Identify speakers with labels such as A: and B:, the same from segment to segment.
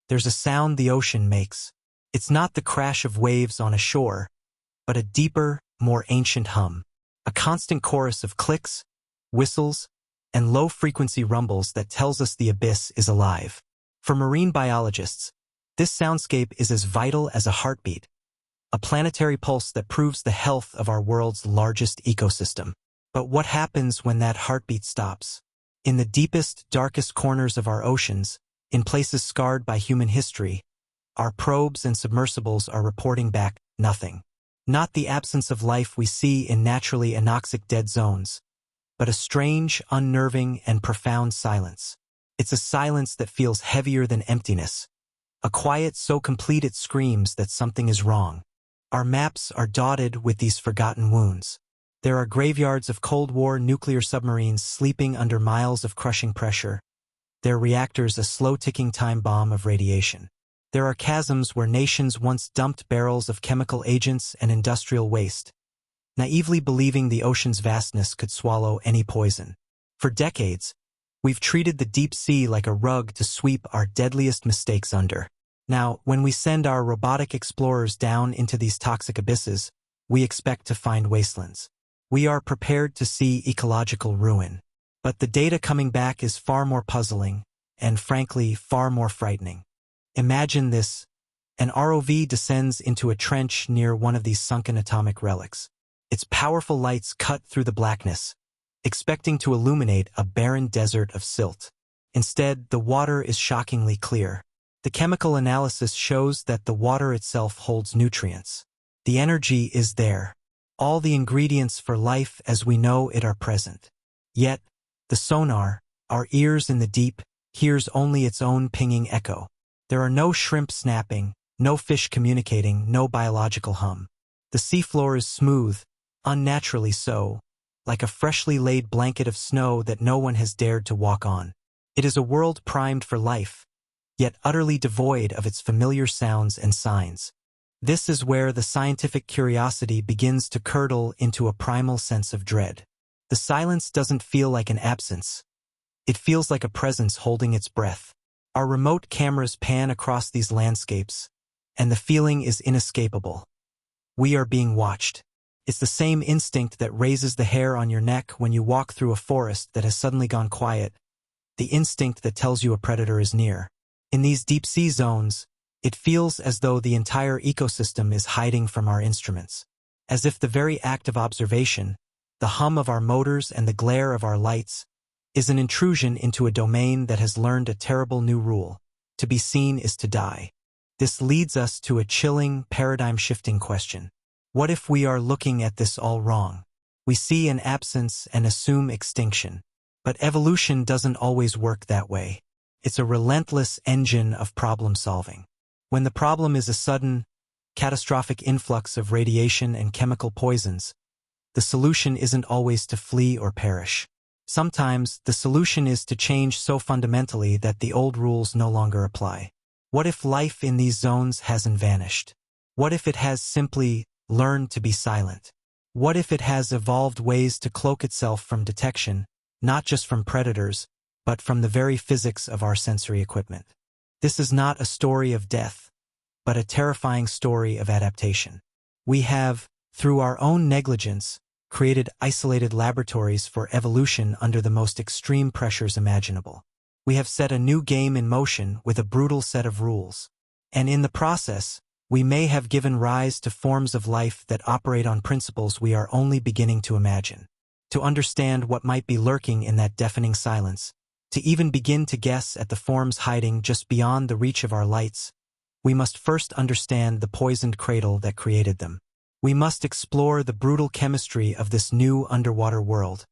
A: There's a sound the ocean makes. It's not the crash of waves on a shore, but a deeper, more ancient hum. A constant chorus of clicks, whistles, and low-frequency rumbles that tells us the abyss is alive. For marine biologists, this soundscape is as vital as a heartbeat, a planetary pulse that proves the health of our world's largest ecosystem. But what happens when that heartbeat stops? In the deepest, darkest corners of our oceans, in places scarred by human history, our probes and submersibles are reporting back nothing. Not the absence of life we see in naturally anoxic dead zones, but a strange, unnerving, and profound silence. It's a silence that feels heavier than emptiness, a quiet so complete it screams that something is wrong. Our maps are dotted with these forgotten wounds. There are graveyards of Cold War nuclear submarines sleeping under miles of crushing pressure, their reactors a slow-ticking time bomb of radiation. There are chasms where nations once dumped barrels of chemical agents and industrial waste, naively believing the ocean's vastness could swallow any poison. For decades, we've treated the deep sea like a rug to sweep our deadliest mistakes under. Now, when we send our robotic explorers down into these toxic abysses, we expect to find wastelands. We are prepared to see ecological ruin. But the data coming back is far more puzzling, and frankly, far more frightening. Imagine this: an ROV descends into a trench near one of these sunken atomic relics. Its powerful lights cut through the blackness, expecting to illuminate a barren desert of silt. Instead, the water is shockingly clear. The chemical analysis shows that the water itself holds nutrients. The energy is there. All the ingredients for life as we know it are present. Yet, the sonar, our ears in the deep, hears only its own pinging echo. There are no shrimp snapping, no fish communicating, no biological hum. The seafloor is smooth, unnaturally so, like a freshly laid blanket of snow that no one has dared to walk on. It is a world primed for life, yet utterly devoid of its familiar sounds and signs. This is where the scientific curiosity begins to curdle into a primal sense of dread. The silence doesn't feel like an absence. It feels like a presence holding its breath. Our remote cameras pan across these landscapes, and the feeling is inescapable. We are being watched. It's the same instinct that raises the hair on your neck when you walk through a forest that has suddenly gone quiet, the instinct that tells you a predator is near. In these deep-sea zones, it feels as though the entire ecosystem is hiding from our instruments, as if the very act of observation, the hum of our motors and the glare of our lights, is an intrusion into a domain that has learned a terrible new rule: to be seen is to die. This leads us to a chilling, paradigm-shifting question. What if we are looking at this all wrong? We see an absence and assume extinction. But evolution doesn't always work that way. It's a relentless engine of problem-solving. When the problem is a sudden, catastrophic influx of radiation and chemical poisons, the solution isn't always to flee or perish. Sometimes, the solution is to change so fundamentally that the old rules no longer apply. What if life in these zones hasn't vanished? What if it has simply learned to be silent? What if it has evolved ways to cloak itself from detection, not just from predators, but from the very physics of our sensory equipment? This is not a story of death, but a terrifying story of adaptation. We have, through our own negligence, created isolated laboratories for evolution under the most extreme pressures imaginable. We have set a new game in motion with a brutal set of rules. And in the process, we may have given rise to forms of life that operate on principles we are only beginning to imagine. To understand what might be lurking in that deafening silence, to even begin to guess at the forms hiding just beyond the reach of our lights, we must first understand the poisoned cradle that created them. We must explore the brutal chemistry of this new underwater world,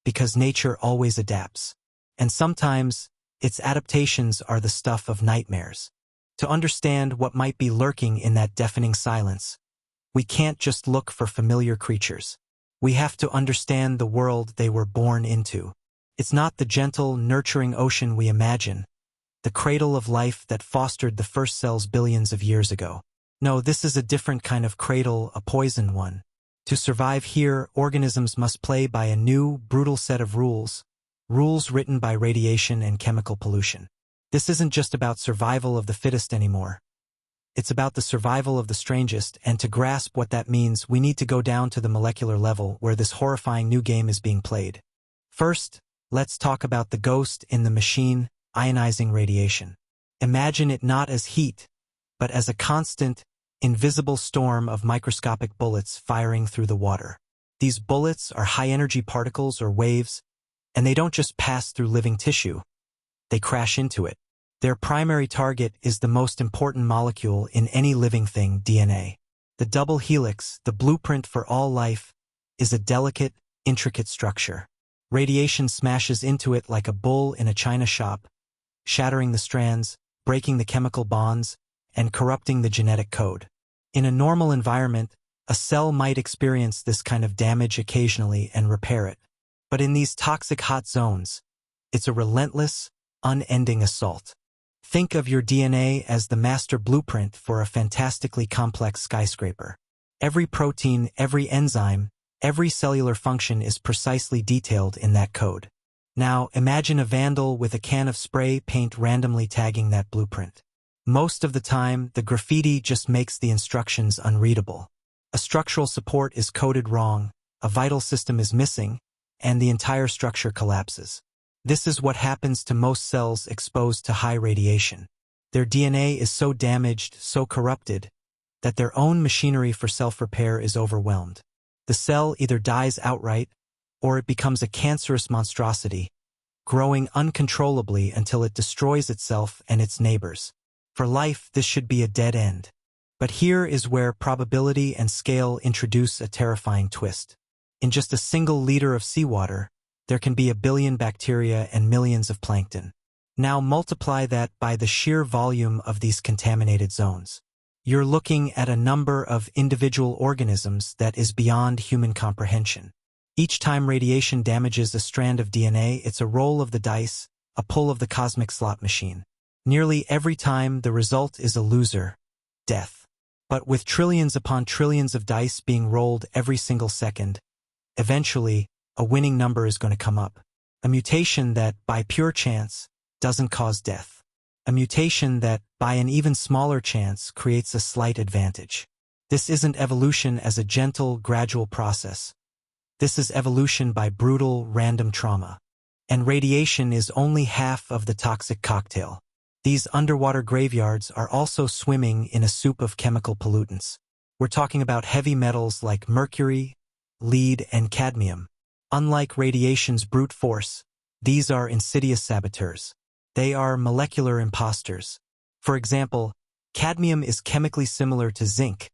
A: because nature always adapts. And sometimes, its adaptations are the stuff of nightmares. To understand what might be lurking in that deafening silence, we can't just look for familiar creatures. We have to understand the world they were born into. It's not the gentle, nurturing ocean we imagine, the cradle of life that fostered the first cells billions of years ago. No, this is a different kind of cradle, a poison one. To survive here, organisms must play by a new, brutal set of rules, rules written by radiation and chemical pollution. This isn't just about survival of the fittest anymore. It's about the survival of the strangest, and to grasp what that means, we need to go down to the molecular level where this horrifying new game is being played. First, let's talk about the ghost in the machine, ionizing radiation. Imagine it not as heat, but as a constant, invisible storm of microscopic bullets firing through the water. These bullets are high-energy particles or waves, and they don't just pass through living tissue. They crash into it. Their primary target is the most important molecule in any living thing, DNA. The double helix, the blueprint for all life, is a delicate, intricate structure. Radiation smashes into it like a bull in a china shop, shattering the strands, breaking the chemical bonds, and corrupting the genetic code. In a normal environment, a cell might experience this kind of damage occasionally and repair it. But in these toxic hot zones, it's a relentless, unending assault. Think of your DNA as the master blueprint for a fantastically complex skyscraper. Every protein, every enzyme, every cellular function is precisely detailed in that code. Now, imagine a vandal with a can of spray paint randomly tagging that blueprint. Most of the time, the graffiti just makes the instructions unreadable. A structural support is coded wrong, a vital system is missing, and the entire structure collapses. This is what happens to most cells exposed to high radiation. Their DNA is so damaged, so corrupted, that their own machinery for self-repair is overwhelmed. The cell either dies outright, or it becomes a cancerous monstrosity, growing uncontrollably until it destroys itself and its neighbors. For life, this should be a dead end. But here is where probability and scale introduce a terrifying twist. In just a single liter of seawater, there can be 1 billion bacteria and millions of plankton. Now multiply that by the sheer volume of these contaminated zones. You're looking at a number of individual organisms that is beyond human comprehension. Each time radiation damages a strand of DNA, it's a roll of the dice, a pull of the cosmic slot machine. Nearly every time, the result is a loser, death. But with trillions upon trillions of dice being rolled every single second, eventually, a winning number is going to come up. A mutation that, by pure chance, doesn't cause death. A mutation that, by an even smaller chance, creates a slight advantage. This isn't evolution as a gentle, gradual process. This is evolution by brutal, random trauma. And radiation is only half of the toxic cocktail. These underwater graveyards are also swimming in a soup of chemical pollutants. We're talking about heavy metals like mercury, lead, and cadmium. Unlike radiation's brute force, these are insidious saboteurs. They are molecular imposters. For example, cadmium is chemically similar to zinc,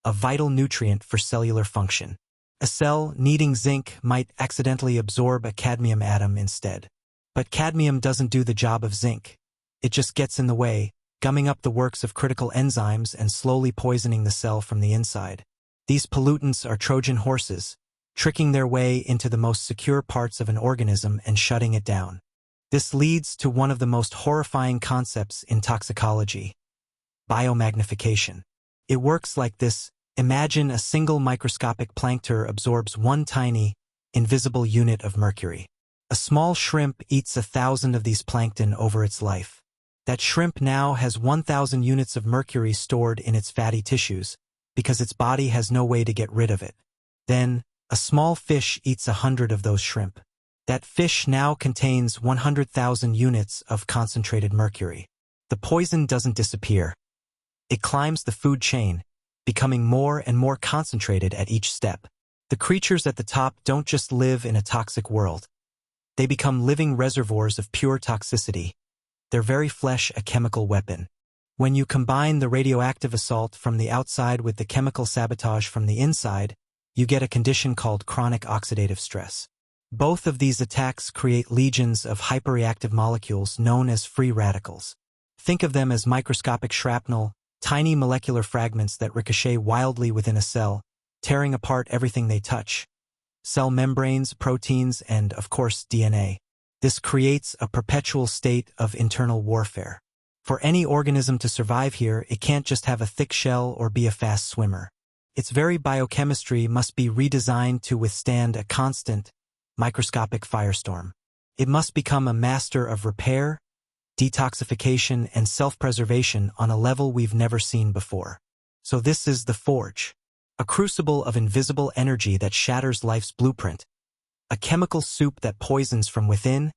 A: a vital nutrient for cellular function. A cell needing zinc might accidentally absorb a cadmium atom instead. But cadmium doesn't do the job of zinc. It just gets in the way, gumming up the works of critical enzymes and slowly poisoning the cell from the inside. These pollutants are Trojan horses, tricking their way into the most secure parts of an organism and shutting it down. This leads to one of the most horrifying concepts in toxicology: biomagnification. It works like this. Imagine a single microscopic plankton absorbs one tiny, invisible unit of mercury. A small shrimp eats 1,000 of these plankton over its life. That shrimp now has 1,000 units of mercury stored in its fatty tissues because its body has no way to get rid of it. Then, a small fish eats 100 of those shrimp. That fish now contains 100,000 units of concentrated mercury. The poison doesn't disappear. It climbs the food chain, becoming more and more concentrated at each step. The creatures at the top don't just live in a toxic world. They become living reservoirs of pure toxicity, their very flesh a chemical weapon. When you combine the radioactive assault from the outside with the chemical sabotage from the inside, you get a condition called chronic oxidative stress. Both of these attacks create legions of hyperreactive molecules known as free radicals. Think of them as microscopic shrapnel, tiny molecular fragments that ricochet wildly within a cell, tearing apart everything they touch. Cell membranes, proteins, and, of course, DNA. This creates a perpetual state of internal warfare. For any organism to survive here, it can't just have a thick shell or be a fast swimmer. Its very biochemistry must be redesigned to withstand a constant, microscopic firestorm. It must become a master of repair, detoxification, and self-preservation on a level we've never seen before. So this is the forge, a crucible of invisible energy that shatters life's blueprint, a chemical soup that poisons from within,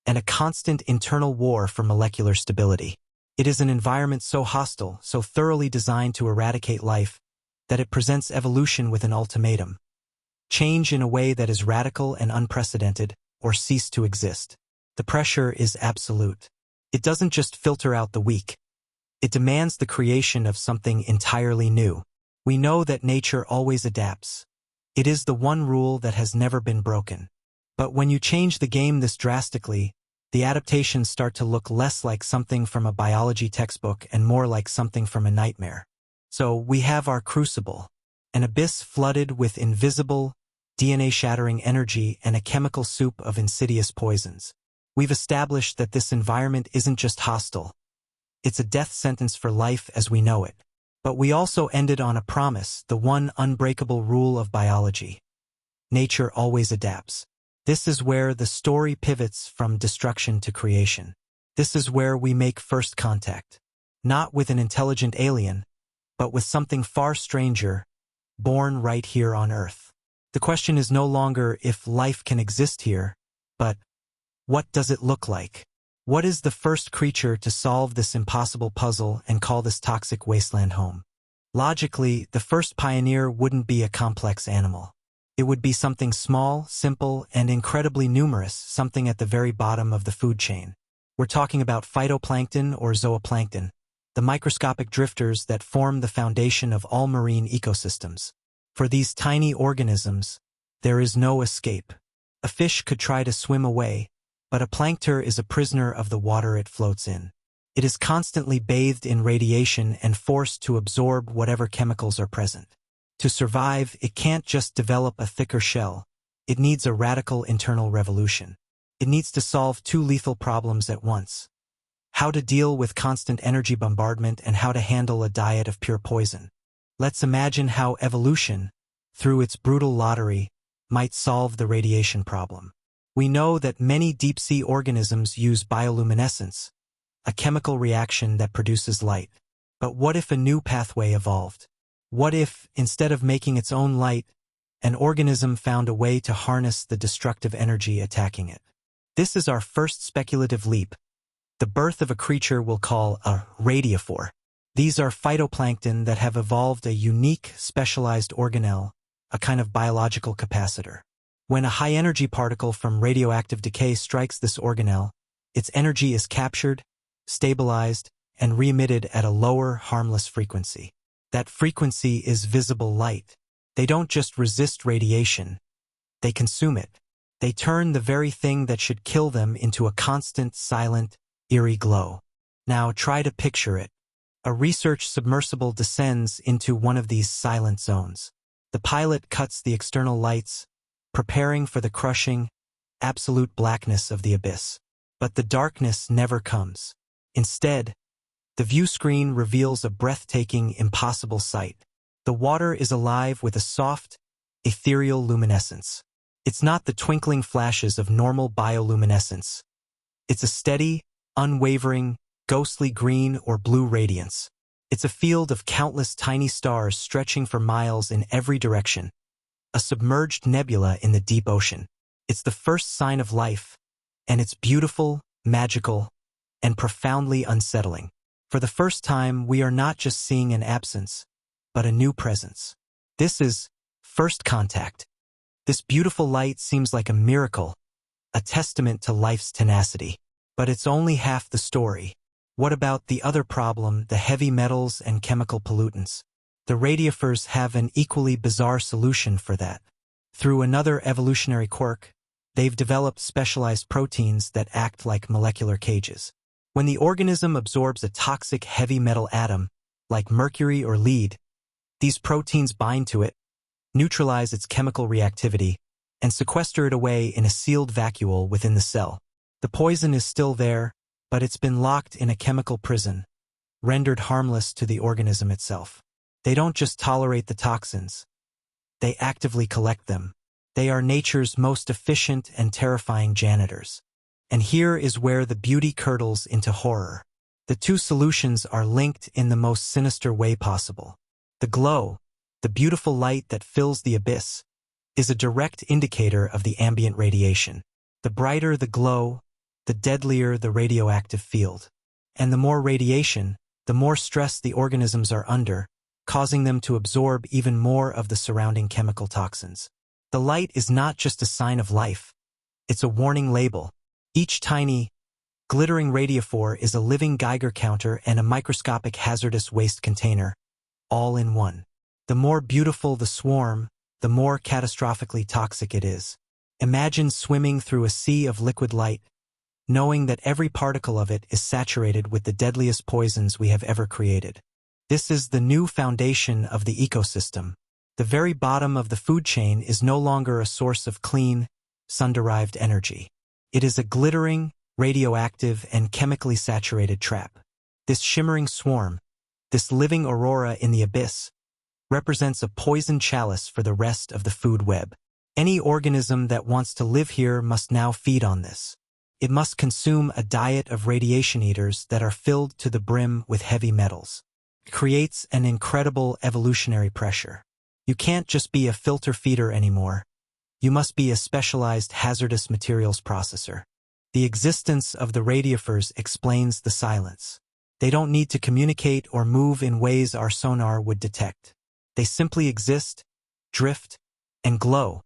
A: and a constant internal war for molecular stability. It is an environment so hostile, so thoroughly designed to eradicate life, that it presents evolution with an ultimatum. Change in a way that is radical and unprecedented, or cease to exist. The pressure is absolute. It doesn't just filter out the weak. It demands the creation of something entirely new. We know that nature always adapts. It is the one rule that has never been broken. But when you change the game this drastically, the adaptations start to look less like something from a biology textbook and more like something from a nightmare. So we have our crucible, an abyss flooded with invisible, DNA-shattering energy and a chemical soup of insidious poisons. We've established that this environment isn't just hostile. It's a death sentence for life as we know it. But we also ended on a promise, the one unbreakable rule of biology. Nature always adapts. This is where the story pivots from destruction to creation. This is where we make first contact. Not with an intelligent alien, but with something far stranger, born right here on Earth. The question is no longer if life can exist here, but what does it look like? What is the first creature to solve this impossible puzzle and call this toxic wasteland home? Logically, the first pioneer wouldn't be a complex animal. It would be something small, simple, and incredibly numerous, something at the very bottom of the food chain. We're talking about phytoplankton or zooplankton, the microscopic drifters that form the foundation of all marine ecosystems. For these tiny organisms, there is no escape. A fish could try to swim away, but a plankton is a prisoner of the water it floats in. It is constantly bathed in radiation and forced to absorb whatever chemicals are present. To survive, it can't just develop a thicker shell. It needs a radical internal revolution. It needs to solve two lethal problems at once: how to deal with constant energy bombardment and how to handle a diet of pure poison. Let's imagine how evolution, through its brutal lottery, might solve the radiation problem. We know that many deep-sea organisms use bioluminescence, a chemical reaction that produces light. But what if a new pathway evolved? What if, instead of making its own light, an organism found a way to harness the destructive energy attacking it? This is our first speculative leap, the birth of a creature we'll call a radiophore. These are phytoplankton that have evolved a unique, specialized organelle, a kind of biological capacitor. When a high-energy particle from radioactive decay strikes this organelle, its energy is captured, stabilized, and re-emitted at a lower, harmless frequency. That frequency is visible light. They don't just resist radiation, they consume it. They turn the very thing that should kill them into a constant, silent, eerie glow. Now try to picture it. A research submersible descends into one of these silent zones. The pilot cuts the external lights, preparing for the crushing, absolute blackness of the abyss. But the darkness never comes. Instead, the view screen reveals a breathtaking, impossible sight. The water is alive with a soft, ethereal luminescence. It's not the twinkling flashes of normal bioluminescence. It's a steady, unwavering, ghostly green or blue radiance. It's a field of countless tiny stars stretching for miles in every direction. A submerged nebula in the deep ocean. It's the first sign of life, and it's beautiful, magical, and profoundly unsettling. For the first time, we are not just seeing an absence, but a new presence. This is first contact. This beautiful light seems like a miracle, a testament to life's tenacity. But it's only half the story. What about the other problem, the heavy metals and chemical pollutants? The radiophores have an equally bizarre solution for that. Through another evolutionary quirk, they've developed specialized proteins that act like molecular cages. When the organism absorbs a toxic heavy metal atom, like mercury or lead, these proteins bind to it, neutralize its chemical reactivity, and sequester it away in a sealed vacuole within the cell. The poison is still there, but it's been locked in a chemical prison, rendered harmless to the organism itself. They don't just tolerate the toxins, they actively collect them. They are nature's most efficient and terrifying janitors. And here is where the beauty curdles into horror. The two solutions are linked in the most sinister way possible. The glow, the beautiful light that fills the abyss, is a direct indicator of the ambient radiation. The brighter the glow, the deadlier the radioactive field. And the more radiation, the more stress the organisms are under, causing them to absorb even more of the surrounding chemical toxins. The light is not just a sign of life. It's a warning label. Each tiny, glittering radiophore is a living Geiger counter and a microscopic hazardous waste container, all in one. The more beautiful the swarm, the more catastrophically toxic it is. Imagine swimming through a sea of liquid light, knowing that every particle of it is saturated with the deadliest poisons we have ever created. This is the new foundation of the ecosystem. The very bottom of the food chain is no longer a source of clean, sun-derived energy. It is a glittering, radioactive, and chemically saturated trap. This shimmering swarm, this living aurora in the abyss, represents a poison chalice for the rest of the food web. Any organism that wants to live here must now feed on this. It must consume a diet of radiation eaters that are filled to the brim with heavy metals. It creates an incredible evolutionary pressure. You can't just be a filter feeder anymore. You must be a specialized hazardous materials processor. The existence of the radiophores explains the silence. They don't need to communicate or move in ways our sonar would detect. They simply exist, drift, and glow,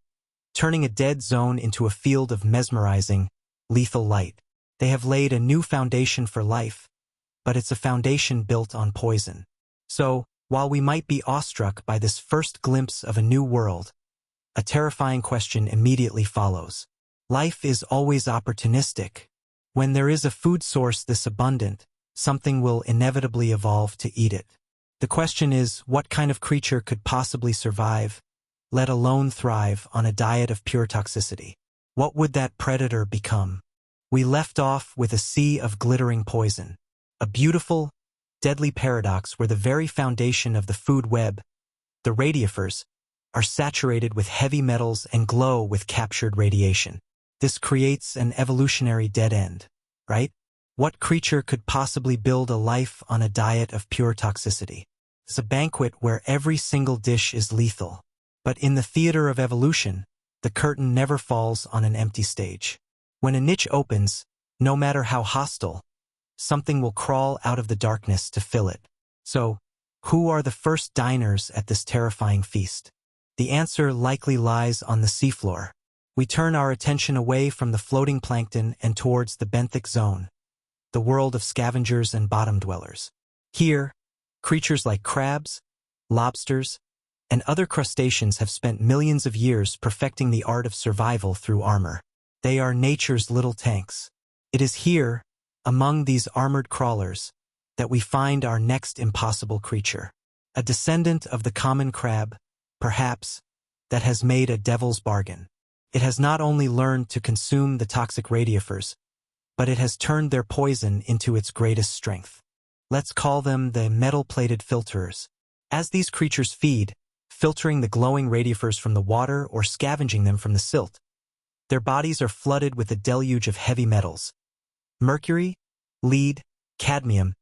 A: turning a dead zone into a field of mesmerizing, lethal light. They have laid a new foundation for life, but it's a foundation built on poison. So, while we might be awestruck by this first glimpse of a new world, a terrifying question immediately follows. Life is always opportunistic. When there is a food source this abundant, something will inevitably evolve to eat it. The question is, what kind of creature could possibly survive, let alone thrive, on a diet of pure toxicity? What would that predator become? We left off with a sea of glittering poison, a beautiful, deadly paradox where the very foundation of the food web, the radiophores, are saturated with heavy metals and glow with captured radiation. This creates an evolutionary dead end, right? What creature could possibly build a life on a diet of pure toxicity? It's a banquet where every single dish is lethal. But in the theater of evolution, the curtain never falls on an empty stage. When a niche opens, no matter how hostile, something will crawl out of the darkness to fill it. So, who are the first diners at this terrifying feast? The answer likely lies on the seafloor. We turn our attention away from the floating plankton and towards the benthic zone, the world of scavengers and bottom dwellers. Here, creatures like crabs, lobsters, and other crustaceans have spent millions of years perfecting the art of survival through armor. They are nature's little tanks. It is here, among these armored crawlers, that we find our next impossible creature. A descendant of the common crab, perhaps, that has made a devil's bargain. It has not only learned to consume the toxic radiophores, but it has turned their poison into its greatest strength. Let's call them the metal-plated filterers. As these creatures feed, filtering the glowing radiophores from the water or scavenging them from the silt, their bodies are flooded with a deluge of heavy metals. Mercury, lead, cadmium,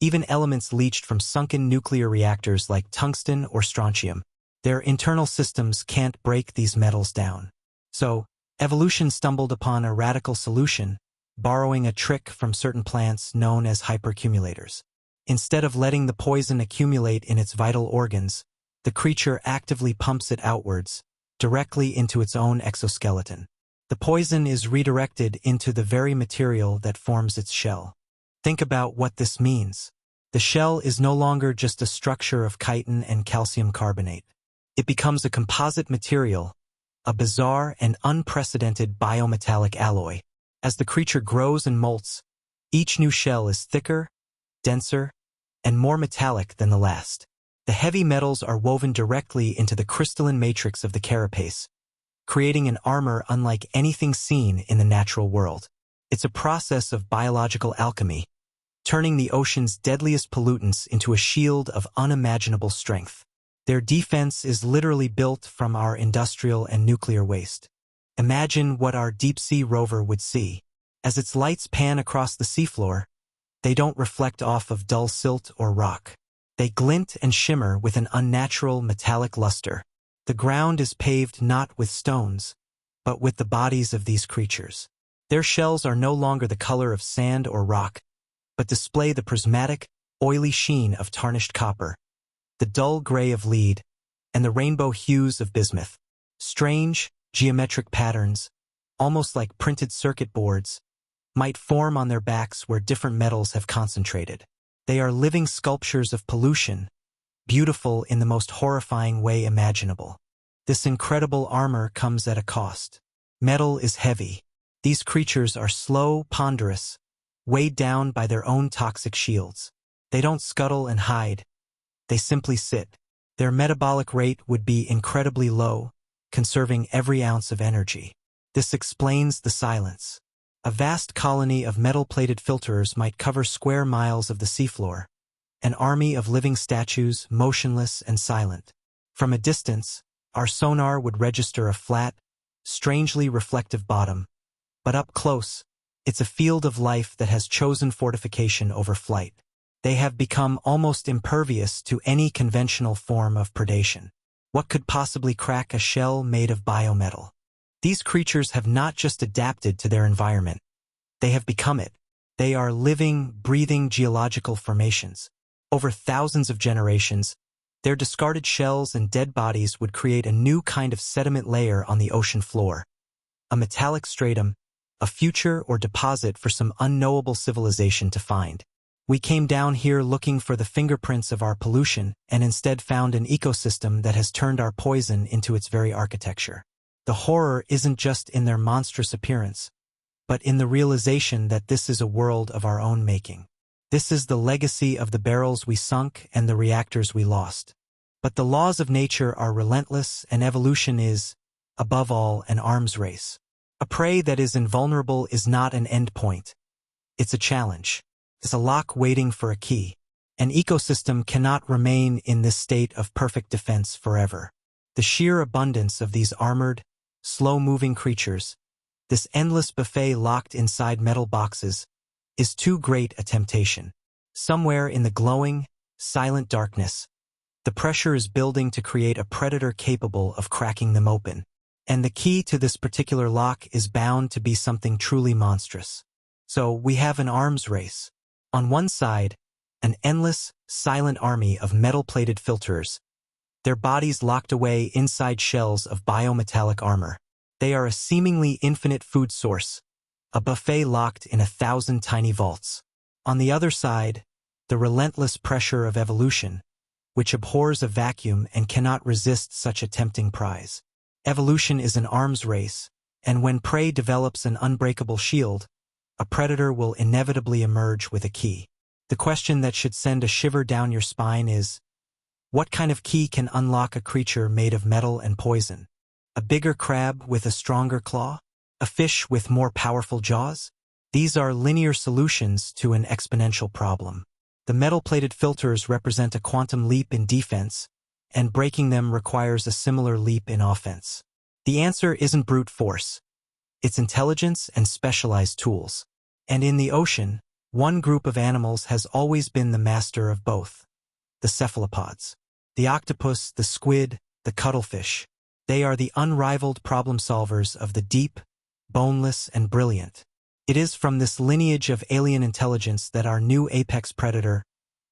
A: even elements leached from sunken nuclear reactors like tungsten or strontium. Their internal systems can't break these metals down. So, evolution stumbled upon a radical solution, borrowing a trick from certain plants known as hyperaccumulators. Instead of letting the poison accumulate in its vital organs, the creature actively pumps it outwards, directly into its own exoskeleton. The poison is redirected into the very material that forms its shell. Think about what this means. The shell is no longer just a structure of chitin and calcium carbonate. It becomes a composite material, a bizarre and unprecedented biometallic alloy. As the creature grows and molts, each new shell is thicker, denser, and more metallic than the last. The heavy metals are woven directly into the crystalline matrix of the carapace, creating an armor unlike anything seen in the natural world. It's a process of biological alchemy, turning the ocean's deadliest pollutants into a shield of unimaginable strength. Their defense is literally built from our industrial and nuclear waste. Imagine what our deep-sea rover would see. As its lights pan across the seafloor, they don't reflect off of dull silt or rock. They glint and shimmer with an unnatural metallic luster. The ground is paved not with stones, but with the bodies of these creatures. Their shells are no longer the color of sand or rock, but display the prismatic, oily sheen of tarnished copper, the dull gray of lead, and the rainbow hues of bismuth. Strange, geometric patterns, almost like printed circuit boards, might form on their backs where different metals have concentrated. They are living sculptures of pollution, beautiful in the most horrifying way imaginable. This incredible armor comes at a cost. Metal is heavy. These creatures are slow, ponderous, weighed down by their own toxic shields. They don't scuttle and hide. They simply sit. Their metabolic rate would be incredibly low, conserving every ounce of energy. This explains the silence. A vast colony of metal-plated filterers might cover square miles of the seafloor, an army of living statues, motionless and silent. From a distance, our sonar would register a flat, strangely reflective bottom, but up close, it's a field of life that has chosen fortification over flight. They have become almost impervious to any conventional form of predation. What could possibly crack a shell made of biometal? These creatures have not just adapted to their environment, they have become it. They are living, breathing geological formations. Over thousands of generations, their discarded shells and dead bodies would create a new kind of sediment layer on the ocean floor. A metallic stratum, a future or deposit for some unknowable civilization to find. We came down here looking for the fingerprints of our pollution and instead found an ecosystem that has turned our poison into its very architecture. The horror isn't just in their monstrous appearance, but in the realization that this is a world of our own making. This is the legacy of the barrels we sunk and the reactors we lost. But the laws of nature are relentless, and evolution is, above all, an arms race. A prey that is invulnerable is not an endpoint. It's a challenge. It's a lock waiting for a key. An ecosystem cannot remain in this state of perfect defense forever. The sheer abundance of these armored, slow-moving creatures, this endless buffet locked inside metal boxes, is too great a temptation. Somewhere in the glowing, silent darkness, the pressure is building to create a predator capable of cracking them open. And the key to this particular lock is bound to be something truly monstrous. So we have an arms race. On one side, an endless, silent army of metal-plated filterers, their bodies locked away inside shells of biometallic armor. They are a seemingly infinite food source, a buffet locked in 1,000 tiny vaults. On the other side, the relentless pressure of evolution, which abhors a vacuum and cannot resist such a tempting prize. Evolution is an arms race, and when prey develops an unbreakable shield, a predator will inevitably emerge with a key. The question that should send a shiver down your spine is, what kind of key can unlock a creature made of metal and poison? A bigger crab with a stronger claw? A fish with more powerful jaws? These are linear solutions to an exponential problem. The metal-plated filters represent a quantum leap in defense, and breaking them requires a similar leap in offense. The answer isn't brute force. It's intelligence and specialized tools. And in the ocean, one group of animals has always been the master of both. The cephalopods. The octopus, the squid, the cuttlefish. They are the unrivaled problem solvers of the deep, boneless, and brilliant. It is from this lineage of alien intelligence that our new apex predator,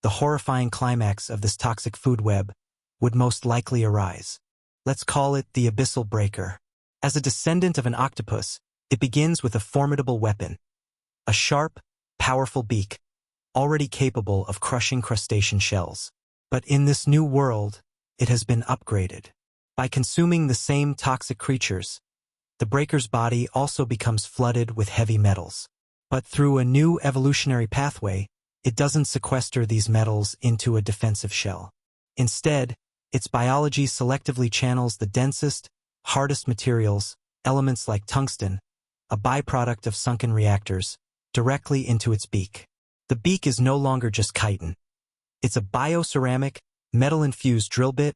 A: the horrifying climax of this toxic food web, would most likely arise. Let's call it the abyssal breaker. As a descendant of an octopus, it begins with a formidable weapon, a sharp, powerful beak, already capable of crushing crustacean shells. But in this new world, it has been upgraded. By consuming the same toxic creatures, the breaker's body also becomes flooded with heavy metals. But through a new evolutionary pathway, it doesn't sequester these metals into a defensive shell. Instead, its biology selectively channels the densest, hardest materials, elements like tungsten, a byproduct of sunken reactors, directly into its beak. The beak is no longer just chitin. It's a bioceramic, metal-infused drill bit,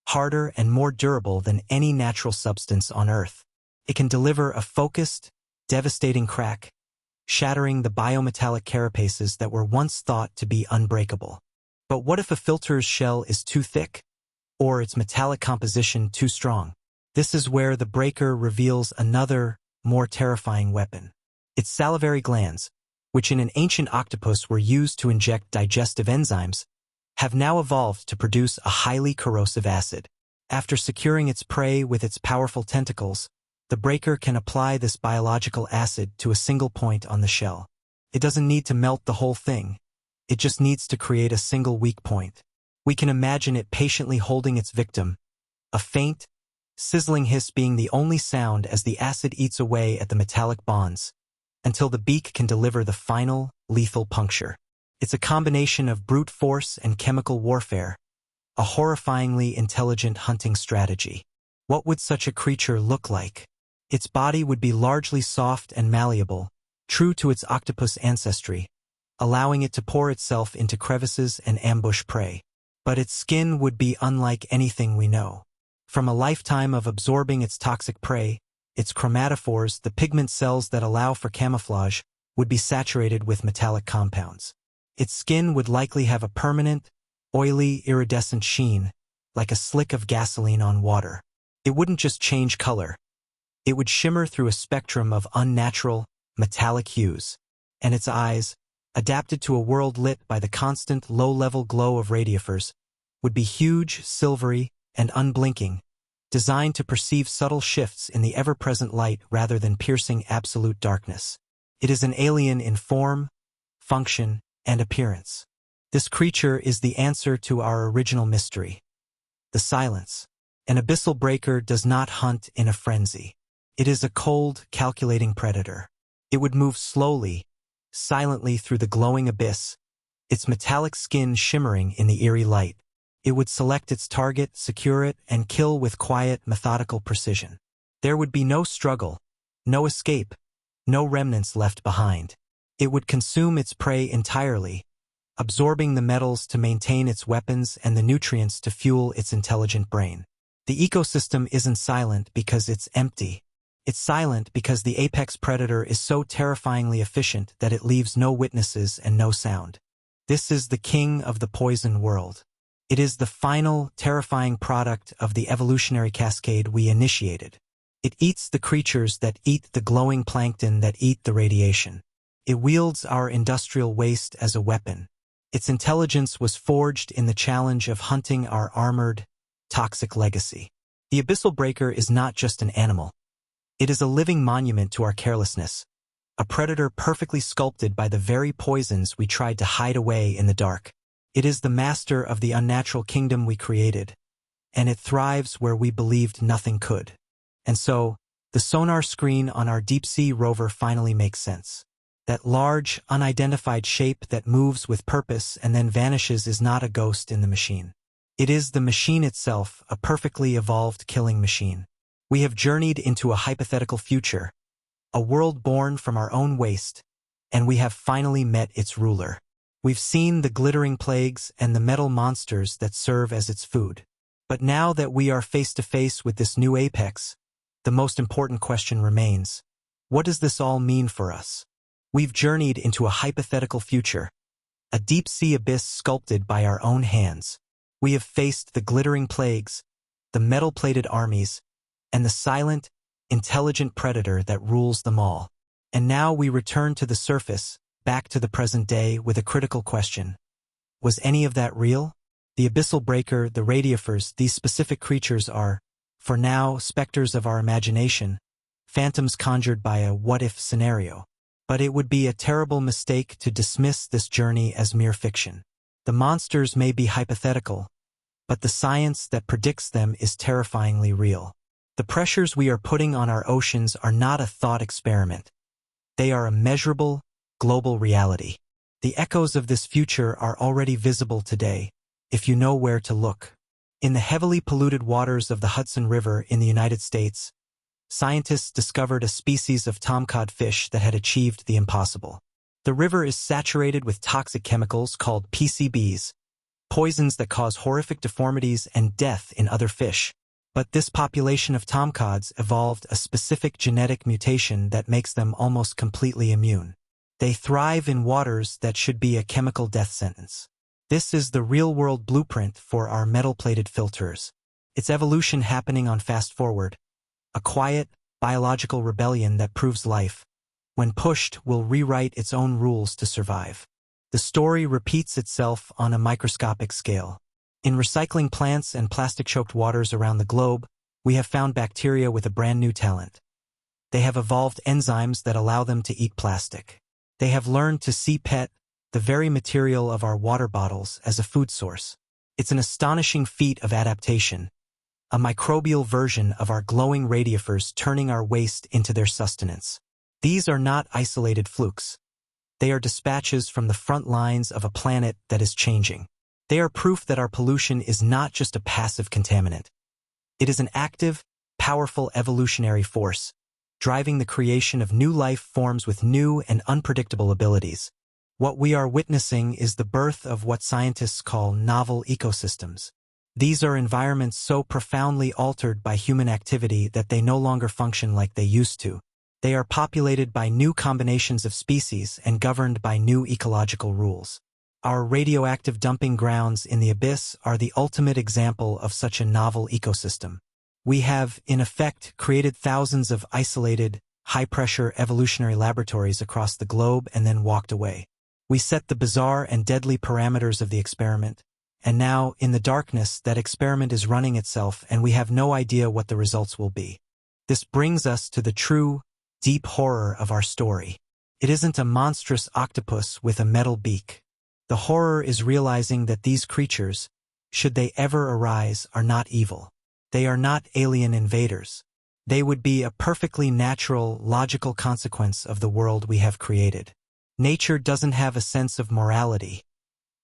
A: harder and more durable than any natural substance on Earth. It can deliver a focused, devastating crack, shattering the biometallic carapaces that were once thought to be unbreakable. But what if a filter's shell is too thick, or its metallic composition too strong? This is where the breaker reveals another, more terrifying weapon. Its salivary glands, which in an ancient octopus were used to inject digestive enzymes, have now evolved to produce a highly corrosive acid. After securing its prey with its powerful tentacles, the breaker can apply this biological acid to a single point on the shell. It doesn't need to melt the whole thing. It just needs to create a single weak point. We can imagine it patiently holding its victim, a faint, sizzling hiss being the only sound as the acid eats away at the metallic bonds, until the beak can deliver the final, lethal puncture. It's a combination of brute force and chemical warfare, a horrifyingly intelligent hunting strategy. What would such a creature look like? Its body would be largely soft and malleable, true to its octopus ancestry, allowing it to pour itself into crevices and ambush prey. But its skin would be unlike anything we know. From a lifetime of absorbing its toxic prey, its chromatophores, the pigment cells that allow for camouflage, would be saturated with metallic compounds. Its skin would likely have a permanent, oily, iridescent sheen, like a slick of gasoline on water. It wouldn't just change color. It would shimmer through a spectrum of unnatural, metallic hues, and its eyes, adapted to a world lit by the constant low-level glow of radiophores, would be huge, silvery, and unblinking, designed to perceive subtle shifts in the ever-present light rather than piercing absolute darkness. It is an alien in form, function, and appearance. This creature is the answer to our original mystery: the silence. An abyssal breaker does not hunt in a frenzy. It is a cold, calculating predator. It would move slowly, silently through the glowing abyss, its metallic skin shimmering in the eerie light. It would select its target, secure it, and kill with quiet, methodical precision. There would be no struggle, no escape, no remnants left behind. It would consume its prey entirely, absorbing the metals to maintain its weapons and the nutrients to fuel its intelligent brain. The ecosystem isn't silent because it's empty. It's silent because the apex predator is so terrifyingly efficient that it leaves no witnesses and no sound. This is the king of the poison world. It is the final, terrifying product of the evolutionary cascade we initiated. It eats the creatures that eat the glowing plankton that eat the radiation. It wields our industrial waste as a weapon. Its intelligence was forged in the challenge of hunting our armored, toxic legacy. The abyssal breaker is not just an animal. It is a living monument to our carelessness, a predator perfectly sculpted by the very poisons we tried to hide away in the dark. It is the master of the unnatural kingdom we created, and it thrives where we believed nothing could. And so, the sonar screen on our deep-sea rover finally makes sense. That large, unidentified shape that moves with purpose and then vanishes is not a ghost in the machine. It is the machine itself, a perfectly evolved killing machine. We have journeyed into a hypothetical future, a world born from our own waste, and we have finally met its ruler. We've seen the glittering plagues and the metal monsters that serve as its food. But now that we are face to face with this new apex, the most important question remains: what does this all mean for us? We've journeyed into a hypothetical future, a deep-sea abyss sculpted by our own hands. We have faced the glittering plagues, the metal-plated armies, and the silent, intelligent predator that rules them all. And now we return to the surface, back to the present day with a critical question. Was any of that real? The abyssal breaker, the radiophores, these specific creatures are, for now, specters of our imagination, phantoms conjured by a what-if scenario. But it would be a terrible mistake to dismiss this journey as mere fiction. The monsters may be hypothetical, but the science that predicts them is terrifyingly real. The pressures we are putting on our oceans are not a thought experiment. They are a measurable, global reality. The echoes of this future are already visible today, if you know where to look. In the heavily polluted waters of the Hudson River in the United States, scientists discovered a species of tomcod fish that had achieved the impossible. The river is saturated with toxic chemicals called PCBs, poisons that cause horrific deformities and death in other fish. But this population of tomcods evolved a specific genetic mutation that makes them almost completely immune. They thrive in waters that should be a chemical death sentence. This is the real-world blueprint for our metal-plated filters. Its evolution happening on fast forward, a quiet, biological rebellion that proves life, when pushed, will rewrite its own rules to survive. The story repeats itself on a microscopic scale. In recycling plants and plastic-choked waters around the globe, we have found bacteria with a brand new talent. They have evolved enzymes that allow them to eat plastic. They have learned to see PET, the very material of our water bottles, as a food source. It's an astonishing feat of adaptation, a microbial version of our glowing radiifers turning our waste into their sustenance. These are not isolated flukes. They are dispatches from the front lines of a planet that is changing. They are proof that our pollution is not just a passive contaminant. It is an active, powerful evolutionary force, driving the creation of new life forms with new and unpredictable abilities. What we are witnessing is the birth of what scientists call novel ecosystems. These are environments so profoundly altered by human activity that they no longer function like they used to. They are populated by new combinations of species and governed by new ecological rules. Our radioactive dumping grounds in the abyss are the ultimate example of such a novel ecosystem. We have, in effect, created thousands of isolated, high-pressure evolutionary laboratories across the globe and then walked away. We set the bizarre and deadly parameters of the experiment, and now, in the darkness, that experiment is running itself and we have no idea what the results will be. This brings us to the true, deep horror of our story. It isn't a monstrous octopus with a metal beak. The horror is realizing that these creatures, should they ever arise, are not evil. They are not alien invaders. They would be a perfectly natural, logical consequence of the world we have created. Nature doesn't have a sense of morality.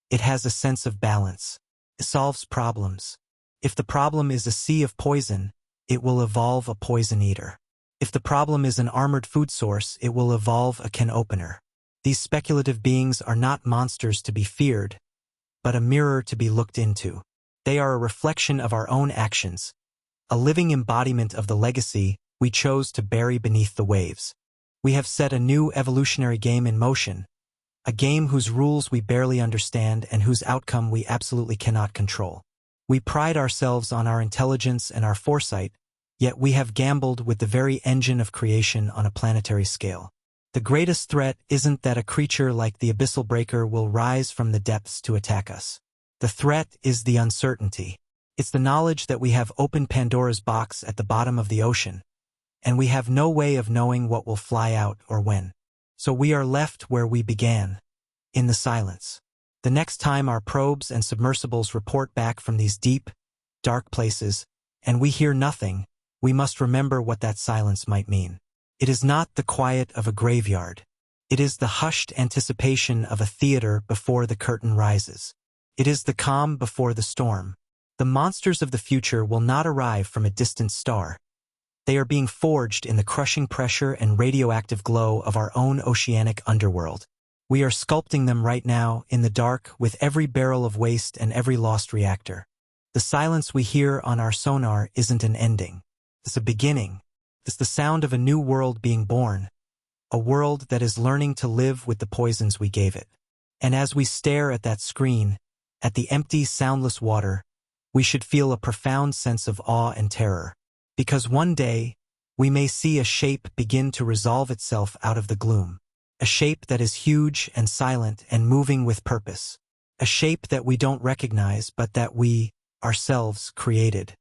A: It has a sense of balance. It solves problems. If the problem is a sea of poison, it will evolve a poison eater. If the problem is an armored food source, it will evolve a can opener. These speculative beings are not monsters to be feared, but a mirror to be looked into. They are a reflection of our own actions, a living embodiment of the legacy we chose to bury beneath the waves. We have set a new evolutionary game in motion, a game whose rules we barely understand and whose outcome we absolutely cannot control. We pride ourselves on our intelligence and our foresight, yet we have gambled with the very engine of creation on a planetary scale. The greatest threat isn't that a creature like the abyssal breaker will rise from the depths to attack us. The threat is the uncertainty. It's the knowledge that we have opened Pandora's box at the bottom of the ocean, and we have no way of knowing what will fly out or when. So we are left where we began, in the silence. The next time our probes and submersibles report back from these deep, dark places, and we hear nothing, we must remember what that silence might mean. It is not the quiet of a graveyard. It is the hushed anticipation of a theater before the curtain rises. It is the calm before the storm. The monsters of the future will not arrive from a distant star. They are being forged in the crushing pressure and radioactive glow of our own oceanic underworld. We are sculpting them right now, in the dark, with every barrel of waste and every lost reactor. The silence we hear on our sonar isn't an ending. It's a beginning. It's the sound of a new world being born, a world that is learning to live with the poisons we gave it. And as we stare at that screen, at the empty, soundless water, we should feel a profound sense of awe and terror. Because one day, we may see a shape begin to resolve itself out of the gloom. A shape that is huge and silent and moving with purpose. A shape that we don't recognize but that we, ourselves, created.